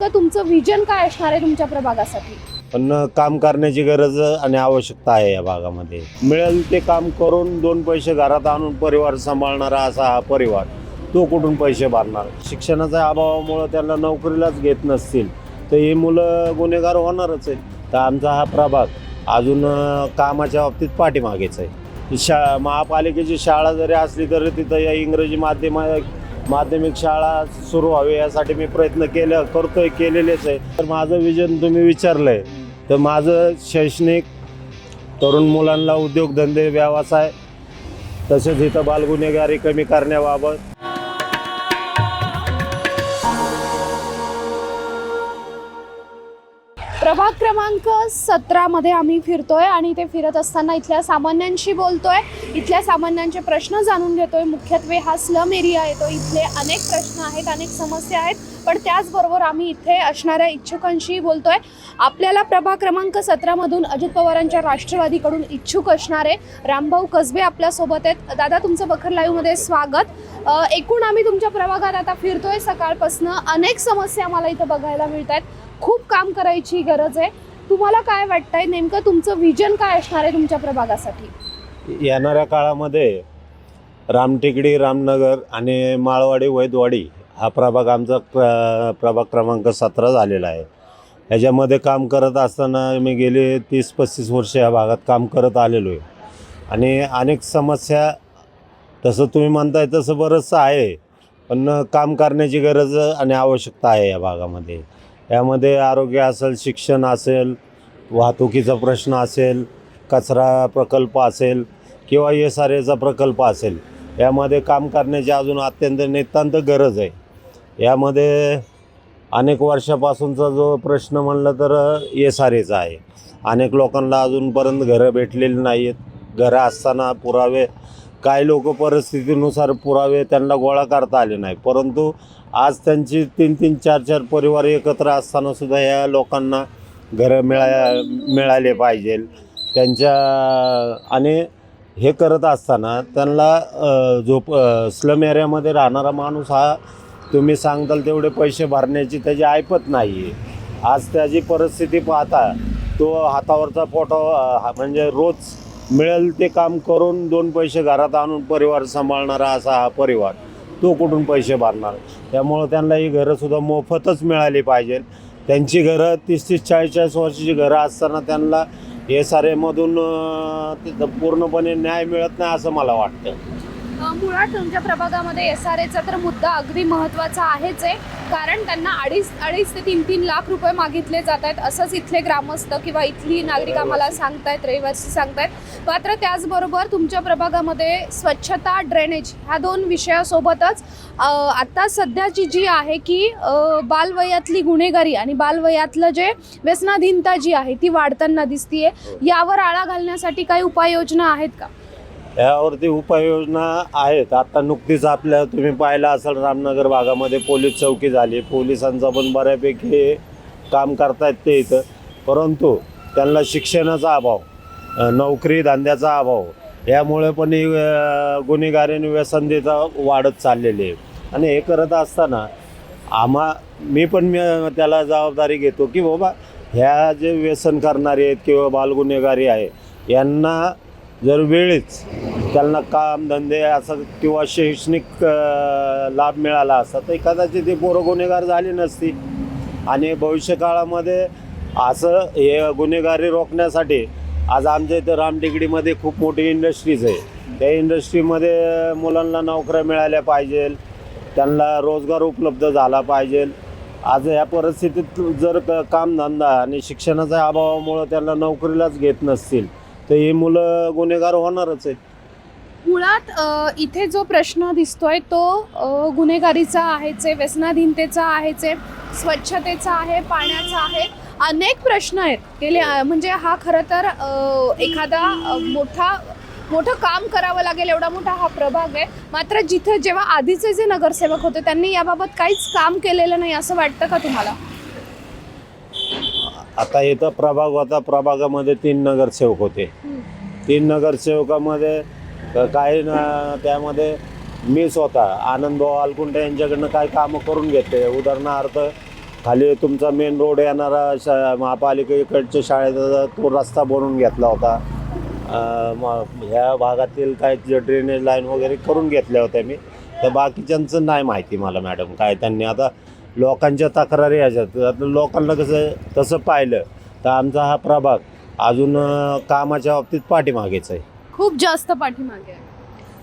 तर तुमचं विजन काय असणार आहे तुमच्या प्रभागासाठी? पण काम करण्याची गरज आणि आवश्यकता आहे या भागामध्ये. मिळेल ते काम करून दोन पैसे घरात आणून परिवार सांभाळणारा असा हा परिवार, तो कुठून पैसे भरणार? शिक्षणाच्या अभावामुळं त्यांना नोकरीलाच घेत नसतील तर ही मुलं गुन्हेगार होणारच आहे. तर आमचा हा प्रभाग अजून कामाच्या बाबतीत पाठीमागेच आहे. महापालिकेची शाळा जरी असली तरी तिथं या इंग्रजी माध्यमिक शाळा सुरू व्हावी यासाठी मी प्रयत्न केलेलेच आहे. तर माझं विजन तुम्ही विचारलंय तर माझं शैक्षणिक, तरुण मुलांना उद्योगधंदे, व्यवसाय, तसेच इथं बालगुन्हेगारी कमी करण्याबाबत प्रभाग क्रमांक 17 मध्ये आम्ही फिरतोय आणि ते फिरत असताना इथल्या सामान्यांशी बोलतोय, इथल्या सामान्यांचे प्रश्न जाणून घेतोय. मुख्यत्वे हा स्लम एरिया येतो, इथले अनेक प्रश्न आहेत, अनेक समस्या आहेत, पण त्याचबरोबर आम्ही इथे असणाऱ्या इच्छुकांशी बोलतोय. आपल्याला प्रभाग क्रमांक 17 मधून अजित पवारांच्या राष्ट्रवादीकडून इच्छुक असणारे रामभाऊ कसबे आपल्यासोबत आहेत. दादा, तुमचं बखर लाईव्ह मध्ये स्वागत. एकूण आम्ही तुमच्या प्रभागात आता फिरतोय सकाळपासून, अनेक समस्या आम्हाला इथं बघायला मिळत आहेत. खूप काम करायची गरज आहे. तुम्हाला काय वाटतंय, नेमकं तुमचं विजन काय असणार आहे तुमच्या प्रभागासाठी? येणाऱ्या काळामध्ये रामटेकडी, रामनगर आणि माळवाडी, वैदवाडी हा प्रभाग आमचा प्रभाग क्रमांक 17 झालेला आहे. ह्याच्यामध्ये काम करत असताना मी गेले 30-35 वर्ष या भागात काम करत आलेलो आहे आणि अनेक समस्या, तसं तुम्ही म्हणताय तसं बरंचसं आहे, पण काम करण्याची गरज आणि आवश्यकता आहे या भागामध्ये. यामध्ये आरोग्य असेल, शिक्षण असेल, वाहतुकीचा प्रश्न असेल, कचरा प्रकल्प असेल किंवा SRAचा प्रकल्प असेल, यामध्ये काम करण्याची अजून अत्यंत नितांत गरज आहे. यामध्ये अनेक वर्षापासूनचा जो प्रश्न म्हणलं तर SRAचा आहे. अनेक लोकांना अजूनपर्यंत घरं भेटलेली नाही आहेत. घरं असताना पुरावे, काही लोक परिस्थितीनुसार पुरावे त्यांना गोळा करता आले नाही, परंतु आज त्यांची 3-3, 4-4 परिवार एकत्र असताना सुद्धा या लोकांना घरं मिळाले पाहिजे त्यांच्या. आणि हे करत असताना त्यांना जो स्लम एरियामध्ये राहणारा माणूस हा तुम्ही सांगताल तेवढे पैसे भरण्याची त्याची ऐपत नाही आहे. आज त्याची परिस्थिती पाहता तो हातावरचा फोटो म्हणजे रोज मिळेल ते काम करून दोन पैसे घरात आणून परिवार सांभाळणारा असा हा परिवार, तो कुठून पैसे भरणार? त्यामुळं त्यांना ही घरंसुद्धा मोफतच मिळाली पाहिजे. त्यांची घरं 30-30, 40-40 वर्षाची घरं असताना त्यांना SRAमधून तिथं पूर्णपणे न्याय मिळत नाही असं मला वाटतं. मुळात तुमच्या प्रभागामध्ये SRAचा तर मुद्दा अगदी महत्त्वाचा आहेच आहे, कारण त्यांना 2.5 ते 3 लाख रुपये मागितले जात आहेत, असंच इथले ग्रामस्थ किंवा इथली नागरिक आम्हाला सांगतायत, रहिवासी सांगतायत. मात्र त्याचबरोबर तुमच्या प्रभागामध्ये स्वच्छता, ड्रेनेज ह्या 2 विषयासोबतच आता सध्याची जी आहे की बालवयातली गुन्हेगारी आणि बालवयातलं जे व्यसनाधीनता जी आहे ती वाढताना दिसतीये. यावर आळा घालण्यासाठी काही उपाययोजना आहेत का? यावरती उपाययोजना आहेत. आता नुकतीच आपल्या तुम्ही पाहिलं असेल रामनगर भागामध्ये पोलीस चौकी झाली. पोलिसांचा पण बऱ्यापैकी काम करतायत ते इथं, परंतु त्यांना शिक्षणाचा अभाव, नोकरी धंद्याचा अभाव, यामुळे पण ही गुन्हेगारी आणि व्यसनतेचा वाढत चाललेली आहे. आणि हे करत असताना मी त्याला जबाबदारी घेतो की बाबा ह्या जे व्यसन करणारे आहेत किंवा बालगुन्हेगारी आहे यांना जर वेळीच त्यांना कामधंदे असं किंवा शैक्षणिक लाभ मिळाला असता तर कदाचित ते पोरं गुन्हेगार झाली नसती. आणि भविष्यकाळामध्ये असं हे गुन्हेगारी रोखण्यासाठी आज आमच्या इथं रामटेकडीमध्ये खूप मोठी इंडस्ट्रीज आहे. त्या इंडस्ट्रीमध्ये मुलांना नोकऱ्या मिळाल्या पाहिजे, त्यांना रोजगार उपलब्ध झाला पाहिजे. आज या परिस्थितीत जर कामधंदा आणि शिक्षणाच्या अभावामुळं त्यांना नोकरीलाच घेत नसतील तर ही मुलं गुन्हेगार होणारच आहेत. मुळात इथे जो प्रश्न दिसतोय तो गुन्हेगारीचा आहेच आहे, व्यसनाधीनतेचा आहेच आहे, स्वच्छतेचा आहे, पाण्याचा आहे, अनेक प्रश्न आहेत. म्हणजे हा खरं तर एखादा मोठं काम करावं लागेल एवढा मोठा हा प्रभाग आहे. मात्र जेव्हा आधीचे जे नगरसेवक होते त्यांनी याबाबत काहीच काम केलेलं नाही असं वाटतं का तुम्हाला? आता इथं प्रभाग होता, प्रभागामध्ये 3 नगरसेवक होते. 3 नगरसेवकामध्ये काही त्यामध्ये मी स्वतः आनंदभाऊ अलकुंटे यांच्याकडनं काही कामं करून घेतले. उदाहरणार्थ खाली तुमचा मेन रोड येणारा महापालिकेकडच्या शाळेचा तो रस्ता बनवून घेतला होता. ह्या भागातील काय जे ड्रेनेज लाईन वगैरे करून घेतल्या होत्या मी. तर बाकीच्यांचं नाही माहिती मला मॅडम काय त्यांनी. आता लोकांच्या तक्रारी ह्याच्यात आता लोकांना कसं तसं पाहिलं तर आमचा हा प्रभाग अजून कामाच्या बाबतीत पाठीमागेच आहे, खूप जास्त पाठीमागे आहे.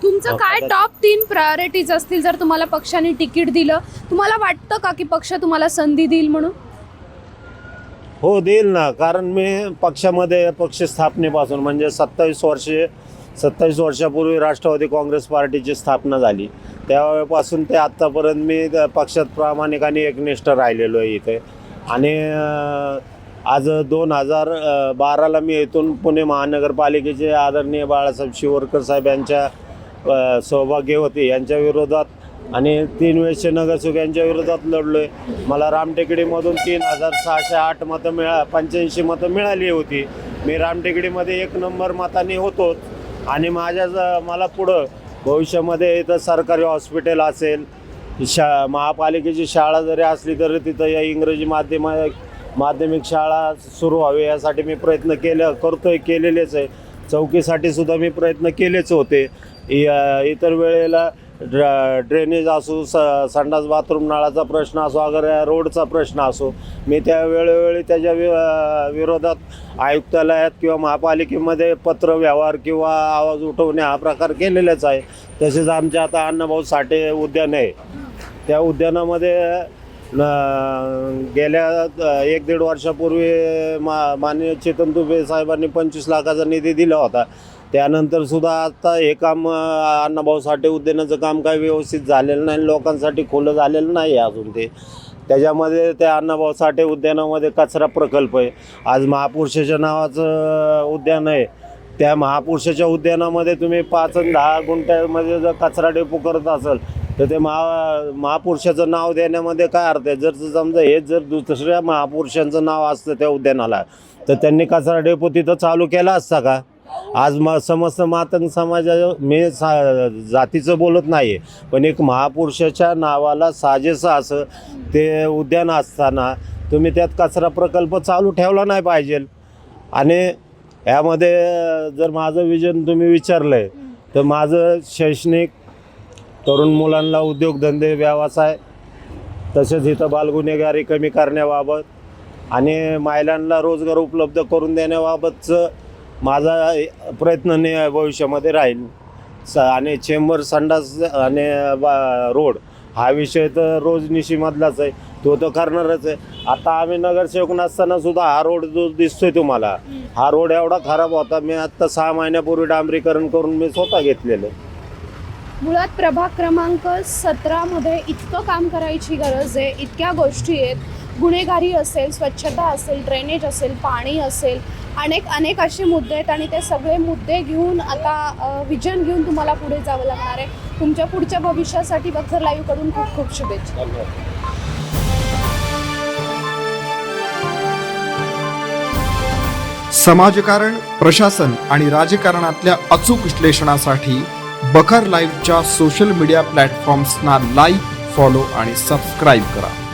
तुमचं काय टॉप 3 प्रायोरिटीज असतील जर तुम्हाला पक्षाने तिकीट दिलं? तुम्हाला वाटतं का की पक्ष तुम्हाला संधी देईल म्हणून? हो देईल ना, कारण मी पक्षामध्ये पक्ष स्थापनेपासून म्हणजे 27 वर्षापूर्वी राष्ट्रवादी काँग्रेस पार्टीची स्थापना झाली. त्यावेळेपासून ते आत्तापर्यंत मी पक्षात प्रामाणिक आणि एकनिष्ठ राहिलेलो आहे इथे. आणि आज 2012ला मी इथून पुणे महानगरपालिकेचे आदरणीय बाळासाहेब शिवरकर साहेब यांच्या सौभाग्यवती यांच्या विरोधात आणि 3 वेळचे नगरसेवक यांच्या विरोधात लढलो आहे. मला रामटेकडीमधून 3608 मतं 85 मतं मिळाली होती. मी रामटेकडीमध्ये 1 नंबर मताने होतोच. आणि मला पुढं भविष्यामध्ये इथं सरकारी हॉस्पिटल असेल, महापालिकेची शाळा जरी असली तरी तिथं या इंग्रजी माध्यमिक शाळा सुरू व्हावी यासाठी मी प्रयत्न केलेलेच आहे. चौकीसाठी सुद्धा मी प्रयत्न केलेच होते. इतर वेळेला ड्रेनेज असो, संडास बाथरूम नळाचा प्रश्न असो, अगर रोडचा प्रश्न असो, मी त्या वेळोवेळी त्याच्या विरोधात आयुक्तालयात किंवा महापालिकेमध्ये पत्र व्यवहार किंवा आवाज उठवणे हा प्रकार केलेलाच आहे. तसेच आमच्या आता अण्णाभाऊ साठे उद्यान आहे, त्या उद्यानामध्ये गेल्या 1-1.5 वर्षापूर्वी माननीय चेतन तुपे साहेबांनी 25 लाखाचा निधी दिला होता. त्यानंतर सुद्धा आता हे काम अण्णाभाऊ साठे उद्यानाचं काम काही व्यवस्थित झालेलं नाही, लोकांसाठी खुलं झालेलं नाही अजून ते. त्याच्यामध्ये त्या अण्णाभाऊ साठे उद्यानामध्ये कचरा प्रकल्प आहे. आज महापुरुषाच्या नावाचं उद्यान आहे. त्या महापुरुषाच्या उद्यानामध्ये तुम्ही 5 आणि 10 गुंठ्यामध्ये जर कचरा डेपो करत असाल तर ते महापुरुषाचं नाव देण्यामध्ये काय अर्थ आहे? जर समजा हेच जर दुसऱ्या महापुरुषांचं नाव असतं त्या उद्यानाला तर त्यांनी कचरा डेपो तिथं चालू केला असता का? आज समस्त मातंग मी जातीचं बोलत नाही, पण एक महापुरुषाच्या नावाला साजेसं असं ते उद्यान असताना तुम्ही त्यात कचरा प्रकल्प चालू ठेवला नाही पाहिजे. आणि यामध्ये जर माझं विजन तुम्ही विचारलं आहे तर माझं शैक्षणिक, तरुण मुलांना उद्योगधंदे व्यवसाय, तसेच इथं बालगुन्हेगारी कमी करण्याबाबत आणि महिलांना रोजगार उपलब्ध करून देण्याबाबतचं माझा प्रयत्न भविष्यामध्ये राहील. आणि चेंबर, संडास आणि रोड हा विषय तर रोजनिशीमधलाच आहे, तो तर करणारच आहे. आता आम्ही नगरसेवक नसताना सुद्धा हा रोड जो दिसतोय तुम्हाला, हा रोड एवढा खराब होता. मी आत्ता 6 महिन्यापूर्वी डांबरीकरण करून मी स्वतः घेतलेलं. मुळात प्रभाग क्रमांक 17मध्ये इतकं काम करायची गरज आहे, इतक्या गोष्टी आहेत. गुन्हेगारी असेल, स्वच्छता असेल, ड्रेनेज असेल, पाणी असेल, अनेक असे मुद्दे आहेत. आणि ते सगळे मुद्दे घेऊन आता विजन घेऊन तुम्हाला पुढे जावं लागणार आहे. तुमच्या पुढच्या भविष्यासाठी बखर लाईव्हकडून खूप खूप शुभेच्छा. समाजकारण, प्रशासन आणि राजकारणातल्या अचूक विश्लेषणासाठी बखर लाईव्हच्या सोशल मीडिया प्लॅटफॉर्म्सना लाईक, फॉलो आणि सबस्क्राईब करा.